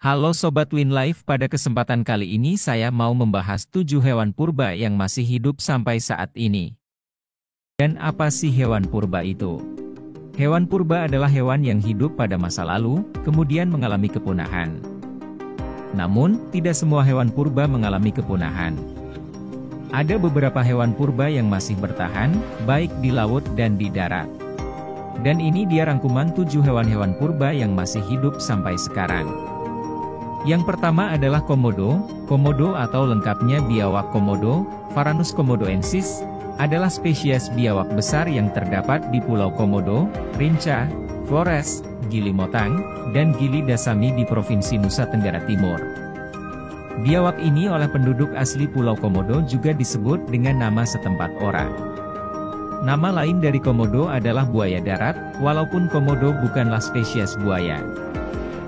Halo Sobat Win Life, pada kesempatan kali ini saya mau membahas 7 hewan purba yang masih hidup sampai saat ini. Dan apa sih hewan purba itu? Hewan purba adalah hewan yang hidup pada masa lalu, kemudian mengalami kepunahan. Namun, tidak semua hewan purba mengalami kepunahan. Ada beberapa hewan purba yang masih bertahan, baik di laut dan di darat. Dan ini dia rangkuman 7 hewan-hewan purba yang masih hidup sampai sekarang. Yang pertama adalah komodo. Komodo atau lengkapnya biawak komodo, Varanus komodoensis, adalah spesies biawak besar yang terdapat di Pulau Komodo, Rinca, Flores, Gili Motang, dan Gili Dasami di Provinsi Nusa Tenggara Timur. Biawak ini oleh penduduk asli Pulau Komodo juga disebut dengan nama setempat ora. Nama lain dari komodo adalah buaya darat, walaupun komodo bukanlah spesies buaya.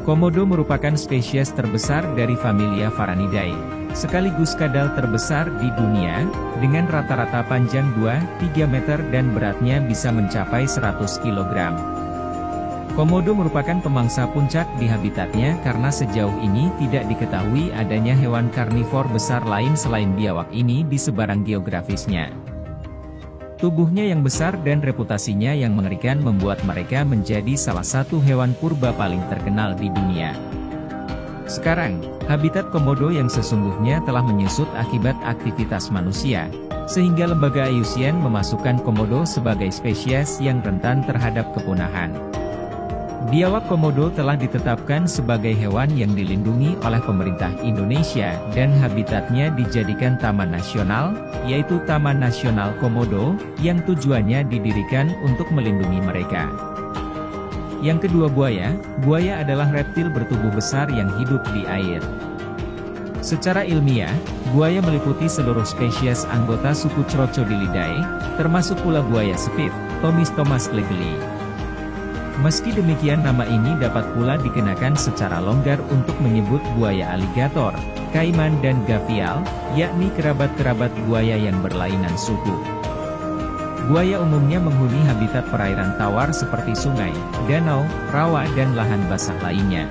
Komodo merupakan spesies terbesar dari familia Varanidae, sekaligus kadal terbesar di dunia, dengan rata-rata panjang 2-3 meter dan beratnya bisa mencapai 100 kg. Komodo merupakan pemangsa puncak di habitatnya karena sejauh ini tidak diketahui adanya hewan karnivor besar lain selain biawak ini di sebarang geografisnya. Tubuhnya yang besar dan reputasinya yang mengerikan membuat mereka menjadi salah satu hewan purba paling terkenal di dunia. Sekarang, habitat komodo yang sesungguhnya telah menyusut akibat aktivitas manusia, sehingga lembaga IUCN memasukkan komodo sebagai spesies yang rentan terhadap kepunahan. Biawak komodo telah ditetapkan sebagai hewan yang dilindungi oleh pemerintah Indonesia dan habitatnya dijadikan taman nasional, yaitu Taman Nasional Komodo, yang tujuannya didirikan untuk melindungi mereka. Yang kedua buaya. Buaya adalah reptil bertubuh besar yang hidup di air. Secara ilmiah, buaya meliputi seluruh spesies anggota suku Crocodilidae, termasuk pula buaya spit, Thomistomas legeli. Meski demikian nama ini dapat pula dikenakan secara longgar untuk menyebut buaya aligator, kaiman dan gavial, yakni kerabat-kerabat buaya yang berlainan suku. Buaya umumnya menghuni habitat perairan tawar seperti sungai, danau, rawa dan lahan basah lainnya.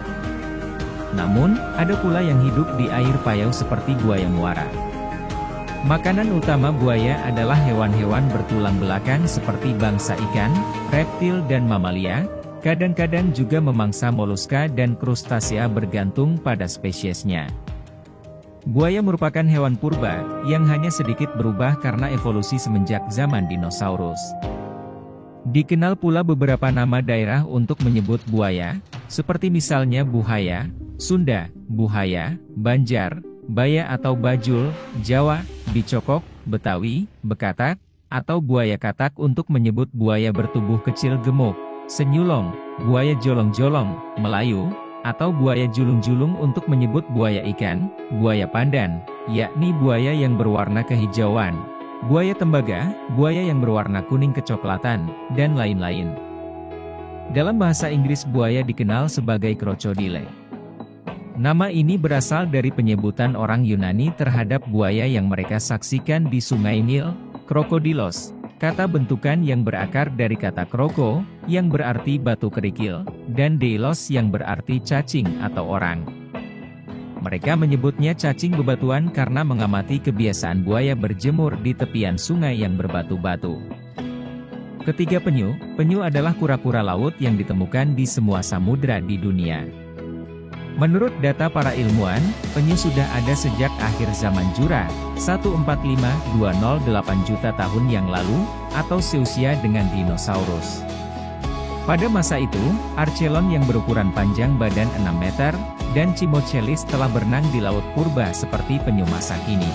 Namun, ada pula yang hidup di air payau seperti buaya muara. Makanan utama buaya adalah hewan-hewan bertulang belakang seperti bangsa ikan, reptil dan mamalia, kadang-kadang juga memangsa moluska dan krustasea bergantung pada spesiesnya. Buaya merupakan hewan purba, yang hanya sedikit berubah karena evolusi semenjak zaman dinosaurus. Dikenal pula beberapa nama daerah untuk menyebut buaya, seperti misalnya Buhaya, Sunda, Buhaya, Banjar, Baya atau Bajul, Jawa, Bicokok, Betawi, Bekatak, atau buaya katak untuk menyebut buaya bertubuh kecil gemuk, Senyulong, buaya jolong-jolong, Melayu, atau buaya julung-julung untuk menyebut buaya ikan, buaya pandan, yakni buaya yang berwarna kehijauan, buaya tembaga, buaya yang berwarna kuning kecoklatan, dan lain-lain. Dalam bahasa Inggris buaya dikenal sebagai crocodile. Nama ini berasal dari penyebutan orang Yunani terhadap buaya yang mereka saksikan di Sungai Nil, Krokodilos, kata bentukan yang berakar dari kata kroko, yang berarti batu kerikil, dan deilos yang berarti cacing atau orang. Mereka menyebutnya cacing bebatuan karena mengamati kebiasaan buaya berjemur di tepian sungai yang berbatu-batu. Ketiga penyu. Penyu adalah kura-kura laut yang ditemukan di semua samudra di dunia. Menurut data para ilmuwan, penyu sudah ada sejak akhir zaman Jura, 145-208 juta tahun yang lalu, atau seusia dengan dinosaurus. Pada masa itu, Archelon yang berukuran panjang badan 6 meter, dan Cimochelis telah berenang di laut purba seperti penyu masa kini.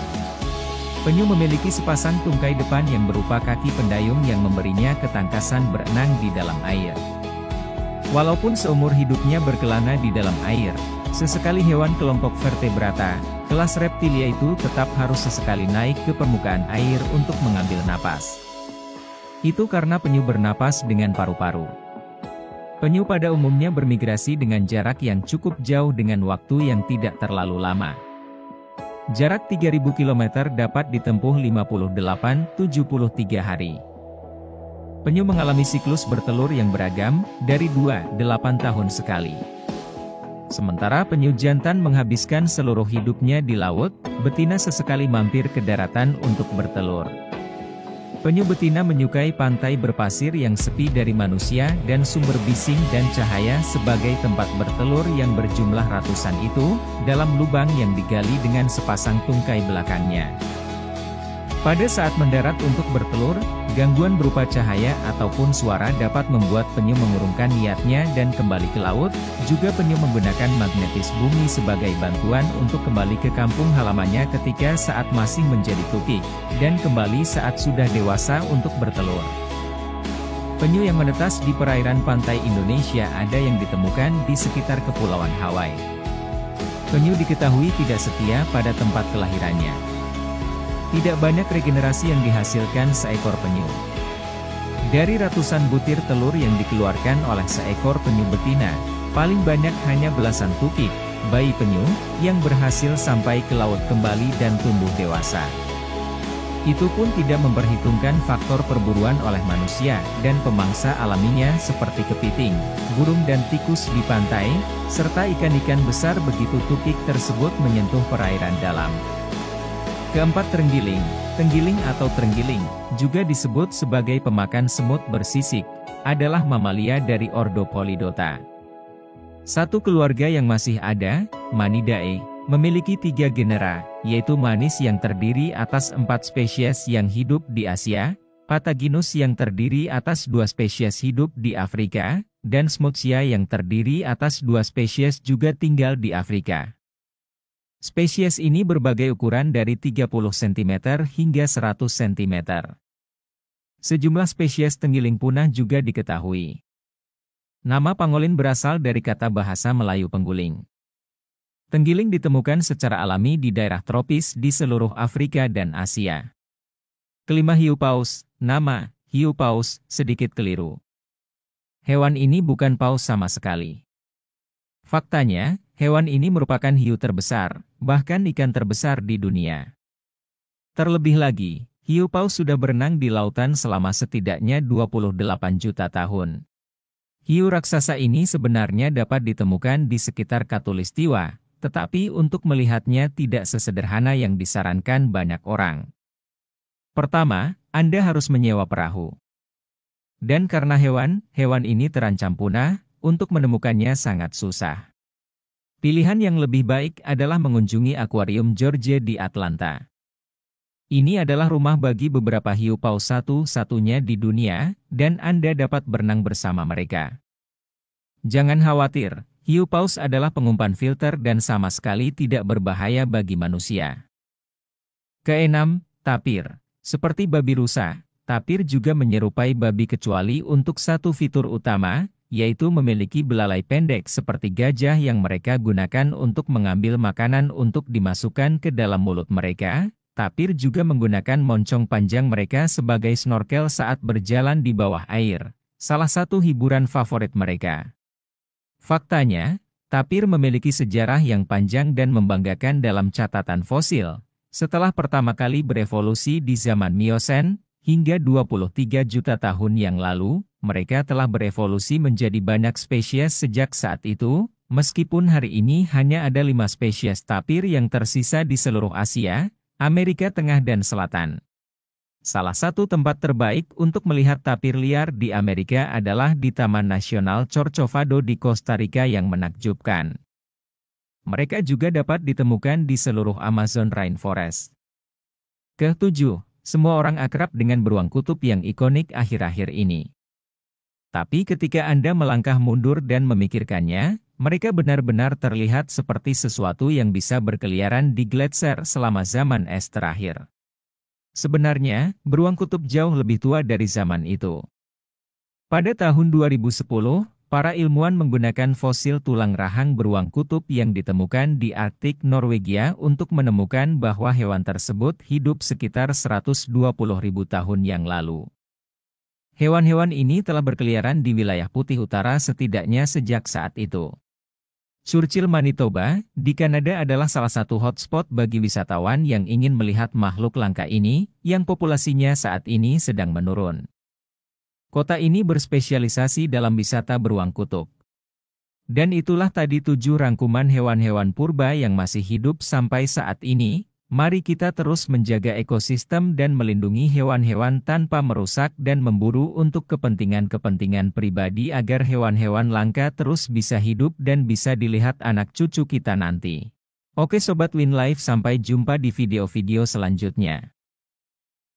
Penyu memiliki sepasang tungkai depan yang berupa kaki pendayung yang memberinya ketangkasan berenang di dalam air. Walaupun seumur hidupnya berkelana di dalam air, sesekali hewan kelompok vertebrata, kelas reptilia itu tetap harus sesekali naik ke permukaan air untuk mengambil napas. Itu karena penyu bernapas dengan paru-paru. Penyu pada umumnya bermigrasi dengan jarak yang cukup jauh dengan waktu yang tidak terlalu lama. Jarak 3000 km dapat ditempuh 58-73 hari. Penyu mengalami siklus bertelur yang beragam, dari 2-8 tahun sekali. Sementara penyu jantan menghabiskan seluruh hidupnya di laut, betina sesekali mampir ke daratan untuk bertelur. Penyu betina menyukai pantai berpasir yang sepi dari manusia dan sumber bising dan cahaya sebagai tempat bertelur yang berjumlah ratusan itu, dalam lubang yang digali dengan sepasang tungkai belakangnya. Pada saat mendarat untuk bertelur, gangguan berupa cahaya ataupun suara dapat membuat penyu mengurungkan niatnya dan kembali ke laut. Juga penyu menggunakan magnetis bumi sebagai bantuan untuk kembali ke kampung halamannya ketika saat masih menjadi tukik, dan kembali saat sudah dewasa untuk bertelur. Penyu yang menetas di perairan pantai Indonesia ada yang ditemukan di sekitar Kepulauan Hawaii. Penyu diketahui tidak setia pada tempat kelahirannya. Tidak banyak regenerasi yang dihasilkan seekor penyu. Dari ratusan butir telur yang dikeluarkan oleh seekor penyu betina, paling banyak hanya belasan tukik, bayi penyu, yang berhasil sampai ke laut kembali dan tumbuh dewasa. Itu pun tidak memperhitungkan faktor perburuan oleh manusia dan pemangsa alaminya seperti kepiting, burung dan tikus di pantai, serta ikan-ikan besar begitu tukik tersebut menyentuh perairan dalam. Keempat, terenggiling. Tenggiling atau terenggiling, juga disebut sebagai pemakan semut bersisik, adalah mamalia dari ordo Polydota. Satu keluarga yang masih ada, Manidae, memiliki 3 genera, yaitu Manis yang terdiri atas 4 spesies yang hidup di Asia, Pataginus yang terdiri atas 2 spesies hidup di Afrika, dan Smutsia yang terdiri atas 2 spesies juga tinggal di Afrika. Spesies ini berbagai ukuran dari 30 cm hingga 100 cm. Sejumlah spesies tenggiling punah juga diketahui. Nama pangolin berasal dari kata bahasa Melayu pengguling. Tenggiling ditemukan secara alami di daerah tropis di seluruh Afrika dan Asia. Kelima, hiu paus. Nama, hiu paus, sedikit keliru. Hewan ini bukan paus sama sekali. Faktanya, hewan ini merupakan hiu terbesar, bahkan ikan terbesar di dunia. Terlebih lagi, hiu paus sudah berenang di lautan selama setidaknya 28 juta tahun. Hiu raksasa ini sebenarnya dapat ditemukan di sekitar Khatulistiwa, tetapi untuk melihatnya tidak sesederhana yang disarankan banyak orang. Pertama, Anda harus menyewa perahu. Dan karena hewan ini terancam punah, untuk menemukannya sangat susah. Pilihan yang lebih baik adalah mengunjungi akuarium George di Atlanta. Ini adalah rumah bagi beberapa hiu paus satu-satunya di dunia, dan Anda dapat berenang bersama mereka. Jangan khawatir, hiu paus adalah pengumpan filter dan sama sekali tidak berbahaya bagi manusia. Keenam, tapir. Seperti babi rusa, tapir juga menyerupai babi kecuali untuk satu fitur utama, yaitu memiliki belalai pendek seperti gajah yang mereka gunakan untuk mengambil makanan untuk dimasukkan ke dalam mulut mereka. Tapir juga menggunakan moncong panjang mereka sebagai snorkel saat berjalan di bawah air, salah satu hiburan favorit mereka. Faktanya, tapir memiliki sejarah yang panjang dan membanggakan dalam catatan fosil. Setelah pertama kali berevolusi di zaman Miosen, hingga 23 juta tahun yang lalu, mereka telah berevolusi menjadi banyak spesies sejak saat itu, meskipun hari ini hanya ada 5 spesies tapir yang tersisa di seluruh Asia, Amerika Tengah dan Selatan. Salah satu tempat terbaik untuk melihat tapir liar di Amerika adalah di Taman Nasional Corcovado di Costa Rica yang menakjubkan. Mereka juga dapat ditemukan di seluruh Amazon Rainforest. Ketujuh, semua orang akrab dengan beruang kutub yang ikonik akhir-akhir ini. Tapi ketika Anda melangkah mundur dan memikirkannya, mereka benar-benar terlihat seperti sesuatu yang bisa berkeliaran di gletser selama zaman es terakhir. Sebenarnya, beruang kutub jauh lebih tua dari zaman itu. Pada tahun 2010, para ilmuwan menggunakan fosil tulang rahang beruang kutub yang ditemukan di Arktik Norwegia untuk menemukan bahwa hewan tersebut hidup sekitar 120.000 tahun yang lalu. Hewan-hewan ini telah berkeliaran di wilayah Putih Utara setidaknya sejak saat itu. Churchill, Manitoba, di Kanada adalah salah satu hotspot bagi wisatawan yang ingin melihat makhluk langka ini, yang populasinya saat ini sedang menurun. Kota ini berspesialisasi dalam wisata beruang kutub. Dan itulah tadi 7 rangkuman hewan-hewan purba yang masih hidup sampai saat ini. Mari kita terus menjaga ekosistem dan melindungi hewan-hewan tanpa merusak dan memburu untuk kepentingan-kepentingan pribadi agar hewan-hewan langka terus bisa hidup dan bisa dilihat anak cucu kita nanti. Oke Sobat Win Life, sampai jumpa di video-video selanjutnya.